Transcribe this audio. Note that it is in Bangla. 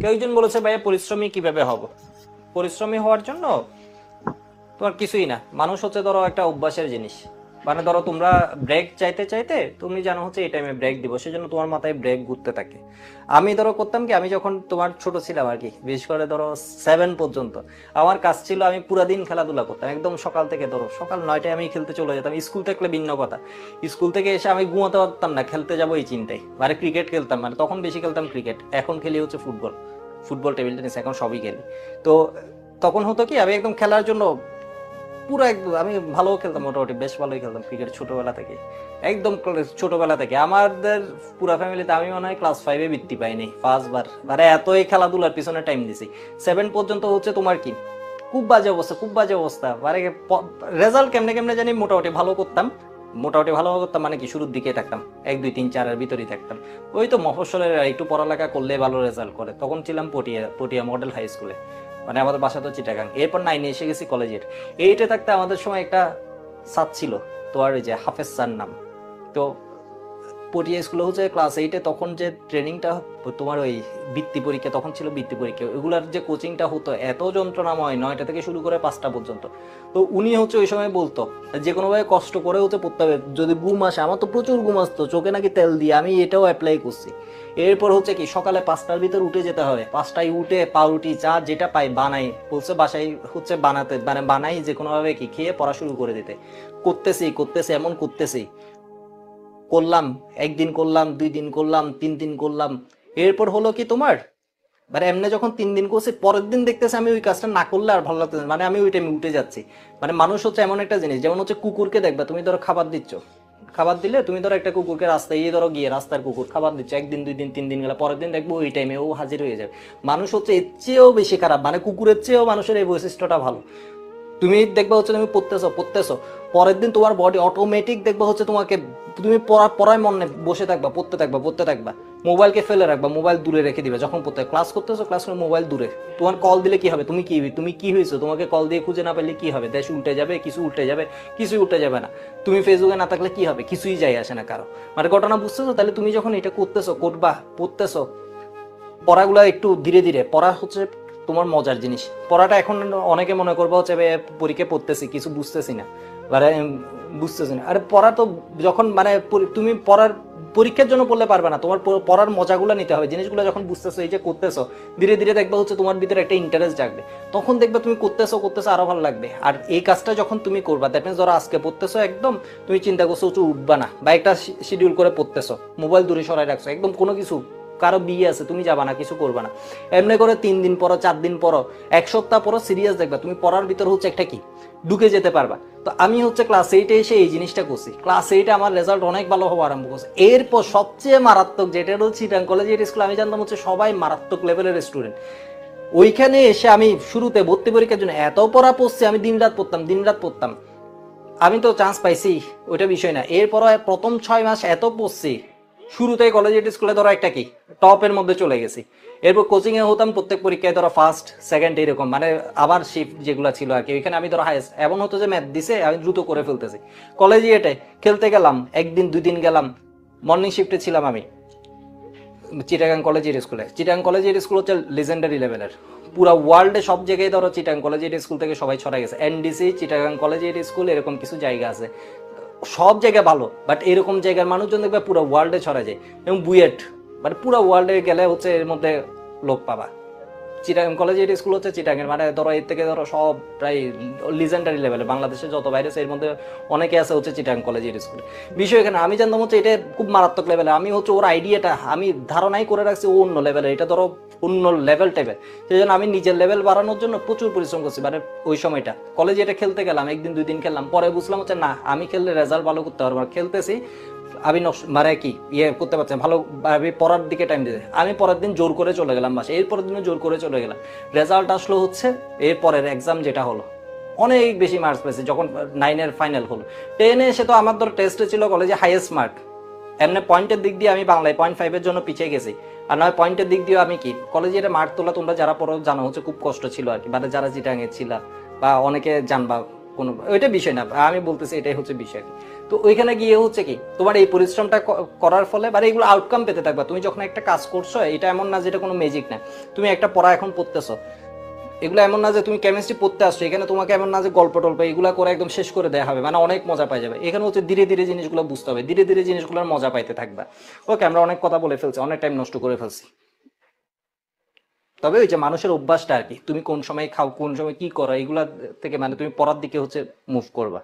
কেউ একজন বলেছে ভাইয়া পরিশ্রমী কিভাবে হব। পরিশ্রমী হওয়ার জন্য তোমার কিছুই না, মানুষ হচ্ছে ধরো একটা অভ্যাসের জিনিস। মানে ধরো তোমরা ব্রেক চাইতে চাইতে তুমি জানো হচ্ছে এই টাইমে ব্রেক দিব, সেজন্য তোমার মাথায় ব্রেক ঘুরতে থাকে। আমি ধরো করতাম কি, আমি যখন তোমার ছোট ছিলাম আর কি, বিশেষ করে ধরো 7 পর্যন্ত আমার কাজ ছিল আমি পুরা দিন খেলাধুলা করতাম, একদম সকাল থেকে ধরো সকাল 9টায় আমি খেলতে চলে যেতাম। স্কুল থাকলে ভিন্ন কথা, স্কুল থেকে এসে আমি ঘুমাতে পারতাম না, খেলতে যাবো এই চিন্তায়। মানে ক্রিকেট খেলতাম, মানে তখন বেশি খেলতাম ক্রিকেট, এখন খেলি হচ্ছে ফুটবল, ফুটবল টেবিল টেনিস এখন সবই খেলি। তো তখন হতো কি, আমি একদম খেলার জন্য পুরো একদম আমি ভালো খেলতাম, মোটামুটি বেশ ভালোই খেলতাম ক্রিকেট ছোটবেলা থেকে। একদম ছোটবেলা থেকে আমাদের পুরা ফ্যামিলিতে আমি মনে হয় ক্লাস 5-এ বৃত্তি পাইনি ফার্স্ট বার, মানে এতই খেলাধুলার পিছনে টাইম দিছি। 7 পর্যন্ত হচ্ছে তোমার কি খুব বাজে অবস্থা, খুব বাজে অবস্থা। মানে রেজাল্ট কেমনে কেমনে জানি মোটামুটি ভালো করতাম, মোটামুটি ভালো করতাম, মানে কি শুরুর দিকে থাকতাম 1 2 3 4 এর ভিতরেই থাকতাম। ওই তো মফস্বলের একটু পড়ালেখা করলে ভালো রেজাল্ট করে, তখন ছিলাম পটিয়া, পটিয়া মডেল হাই স্কুলে, মানে আমাদের বাসা তো চিটাগাং। এরপর 9-এ এসে গেছি কলেজের। এইটা থাকতে আমাদের সময় একটা স্যার ছিল, তো আর ওই যে হাফেজ স্যার নাম। তো পটিয়া স্কুলে হচ্ছে ক্লাস 8-এ তখন যে ট্রেনিংটা, তোমার ওই বৃত্তি পরীক্ষা, তখন ছিল বৃত্তি পরীক্ষা, ওইগুলার যে কোচিংটা হতো এত যন্ত্রণাময়, 9টা থেকে শুরু করে 5টা পর্যন্ত। তো উনি হচ্ছে ওই সময় বলতো যে কোনোভাবে কষ্ট করে হচ্ছে পড়তে হবে, যদি ঘুম আসে, আমার তো প্রচুর ঘুম আসতো, চোখে নাকি তেল দিয়ে, আমি এটাও অ্যাপ্লাই করছি। এরপর হচ্ছে কি সকালে 5টার ভিতর উঠে যেতে হবে, 5টায় উঠে পাউরুটি চা যেটা পাই বানাই, বলছে বাসায় হচ্ছে বানাতে, মানে বানাই যে কোনোভাবে কি খেয়ে পড়া শুরু করে দিতে। করতেছি করতেছি এমন করতেছি, করলাম, একদিন করলাম, 2 দিন করলাম, 3 দিন করলাম। এরপর হলো কি তোমার, মানে এমনি যখন 3 দিন করছি, পরের দিন দেখতেছি আমি ওই কাজটা না করলে আর ভালো লাগতেছে, মানে আমি ওই টাইমে উঠে যাচ্ছি। মানে মানুষ হচ্ছে এমন একটা জিনিস, যেমন হচ্ছে কুকুরকে দেখবা, তুমি ধরো খাবার দিচ্ছ, খাবার দিলে তুমি ধরো একটা কুকুরকে রাস্তায় এই ধরো গিয়ে রাস্তার কুকুর খাবার দিচ্ছ, 1 দিন 2 দিন 3 দিন গেলে পরের দিন দেখবো ওই টাইমে ও হাজির হয়ে যাবে। মানুষ হচ্ছে এর চেয়েও বেশি খারাপ, মানে কুকুরের চেয়েও মানুষের এই বৈশিষ্ট্যটা ভালো। তুমি দেখবা হচ্ছে তুমি পড়তেছো পড়তেছো, পরের দিন তোমার বডি অটোমেটিক দেখবা হচ্ছে তোমাকে, তুমি পড়ায় মন নেই, বসে থাকবা, পড়তে থাকবা, পড়তে থাকবা। মোবাইলকে ফেলে রাখবা, মোবাইল দূরে রেখে দিবে, যখন পড়তে ক্লাস করতেছো, ক্লাস করে মোবাইল দূরে। তোমার কল দিলে কি হবে, তুমি কি হয়েছো, তোমাকে কল দিয়ে খুঁজে না পেলে কি হবে, দেশ উল্টে যাবে, কিছু উল্টে যাবে, কিছুই উল্টে যাবে না। তুমি ফেসবুকে না থাকলে কি হবে, কিছুই যায় আসে না কারো। মানে ঘটনা বুঝতেছো? তাহলে তুমি যখন এটা করতেছো, করবা, পড়তেছো, পড়াগুলা একটু ধীরে ধীরে পড়া হচ্ছে তোমার মজার জিনিস। পড়াটা এখন অনেকে মনে করবো হচ্ছে পরীক্ষা পড়তেছি কিছু বুঝতেছি না, মানে বুঝতেছি না। আরে পড়া তো যখন মানে তুমি পড়ার পরীক্ষার জন্য পড়লে পারবে না, তোমার পড়ার মজাগুলো নিতে হবে, জিনিসগুলো যখন বুঝতেছো, এই যে করতেছো ধীরে ধীরে দেখবা হচ্ছে তোমার ভিতরে একটা ইন্টারেস্ট জাগবে, তখন দেখবে তুমি করতেছো করতেছো আরো ভালো লাগবে। আর এই কাজটা যখন তুমি করবা, দ্যাট মিনস ধরো আজকে পড়তেছো, একদম তুমি চিন্তা করছো উঠবা না, বা একটা শিডিউল করে পড়তেছো, মোবাইল দূরে সরাই রাখছো, একদম কোনো কিছু, কারো বিয়ে আছে তুমি যাবা না, কিছু করবা না, এমনি করে 3 দিন পরো, 4 দিন পরো, 1 সপ্তাহ পরো, সিরিয়াস দেখবা তুমি পড়ার ভিতর হচ্ছে একটা কি ঢুকে যেতে পারবা। তো আমি হচ্ছে ক্লাস 8-এ এসে এই জিনিসটা করছি, ক্লাস 8-এ আমার রেজাল্ট অনেক ভালো হওয়া আরম্ভ করছে। এরপর সবচেয়ে মারাত্মক যেটা হচ্ছে চিটাং কলেজের স্কুল, আমি জানতাম হচ্ছে সবাই মারাত্মক লেভেলের স্টুডেন্ট। ওইখানে এসে আমি শুরুতে ভর্তি পরীক্ষার জন্য এত পড়া পড়ছি, আমি দিন রাত পড়তাম, দিন রাত পড়তাম। আমি তো চান্স পাইছি, ওইটা বিষয় না। এরপর প্রথম 6 মাস এত পড়ছি, শুরুতেই কলেজ স্কুলে ধরো একটা কি টপের মধ্যে চলে গেছি। এরপর কোচিং এ হতাম, প্রত্যেক পরীক্ষায় ধরো ফার্স্ট সেকেন্ড এরকম, মানে আবার শিফট যেগুলো ছিল আর কি, ওইখানে আমি ধরো হাইয়েস্ট। এমন হতো যে ম্যাথ দিছে আমি দ্রুত করে ফেলতেছি। কলেজে এটাই খেলতে গেলাম, 1 দিন 2 দিন গেলাম, মর্নিং শিফটে ছিলাম আমি চিটাগাং কলেজের স্কুলে। চিটাগাং কলেজের স্কুল হচ্ছে লেজেন্ডারি লেভেলের, পুরা ওয়ার্ল্ডে সব জায়গায় ধরো চিটাগাং কলেজের স্কুল থেকে সবাই ছড়া গেছে। এনডিসি চিটাগাং কলেজের স্কুল এরকম কিছু জায়গা আছে, সব জায়গায় ভালো, বাট এরকম জায়গার মানুষজন দেখবে পুরো ওয়ার্ল্ডে ছড়া যায়। এবং বুয়েট, মানে পুরো ওয়ার্ল্ডে গেলে হচ্ছে এর মধ্যে লোক পাবা। চিটাগাং কলেজের স্কুল হচ্ছে চিটাগাং, মানে ধরো এর থেকে ধরো সব প্রায় লিজেন্ডারি লেভেলে বাংলাদেশে যত বাইরে আছে এর মধ্যে অনেকে আছে হচ্ছে চিটাগাং কলেজের স্কুলে। বিষয় এখানে আমি জানতাম হচ্ছে এটা খুব মারাত্মক লেভেলে, আমি হচ্ছে ওর আইডিয়াটা আমি ধারণাই করে রাখছি ও অন্য লেভেলে, এটা ধরো অন্য লেভেল টাইপের। সেই জন্য আমি নিজের লেভেল বাড়ানোর জন্য প্রচুর পরিশ্রম করছি। মানে ওই সময়টা কলেজে এটা খেলতে গেলাম, 1 দিন 2 দিন খেললাম, পরে বুঝলাম হচ্ছে না আমি খেললে রেজাল্ট ভালো করতে পারবো। খেলতেছি আমি মানে কি করতে পারছি ভালো, আমি পড়ার দিকে টাইম দিতে, আমি পরের দিন জোর করে চলে গেলাম বাসে, এর পরের দিনও জোর করে চলে গেলাম। রেজাল্ট আসলো হচ্ছে এর পরের এক্সাম যেটা হলো, অনেক বেশি মার্কস পেয়েছি যখন 9-এর ফাইনাল হলো। 10-এ এসে তো আমার ধরো টেস্টে ছিল কলেজে হাইয়েস্ট মার্ক, এমনি পয়েন্টের দিক দিয়ে আমি বাংলায় 0.5-এর জন্য পিছিয়ে গেছি, আর নয় পয়েন্টের দিক দিয়ে আমি কি কলেজে মার্ক তোলা, তোমরা যারা পড়ো জানো হচ্ছে খুব কষ্ট ছিল আর কি, মানে যারা চিটাঙে ছিল বা অনেকে জানবা কোনো ওইটা বিষয় না, আমি বলতেছি এটাই হচ্ছে বিষয়। তো ওইখানে গিয়ে হচ্ছে কি তোমার এই পরিশ্রমটা করার ফলে বা এগুলো আউটকাম পেতে থাকবা। তুমি যখন একটা কাজ করছো, এটা এমন না যেটা কোনো ম্যাজিক না। তুমি একটা পড়া এখন পড়তেছো, এগুলো এমন না যে তুমি কেমিস্ট্রি পড়তে আসছো, এখানে তোমাকে এমন না যে গল্প টল্প এগুলো করে একদম শেষ করে দেওয়া হবে, মানে অনেক মজা পাই যাবে। এখানে হচ্ছে ধীরে ধীরে জিনিসগুলো বুঝতে হবে, ধীরে ধীরে জিনিসগুলোর মজা পাইতে থাকবা। ওকে, আমরা অনেক কথা বলে ফেলছি, অনেক টাইম নষ্ট করে ফেলছি। তবে ওই যে মানুষের অভ্যাসটা আর কি, তুমি কোন সময় খাও, কোন সময় কি করো, এগুলা থেকে মানে তুমি পড়ার দিকে হচ্ছে মুভ করবা।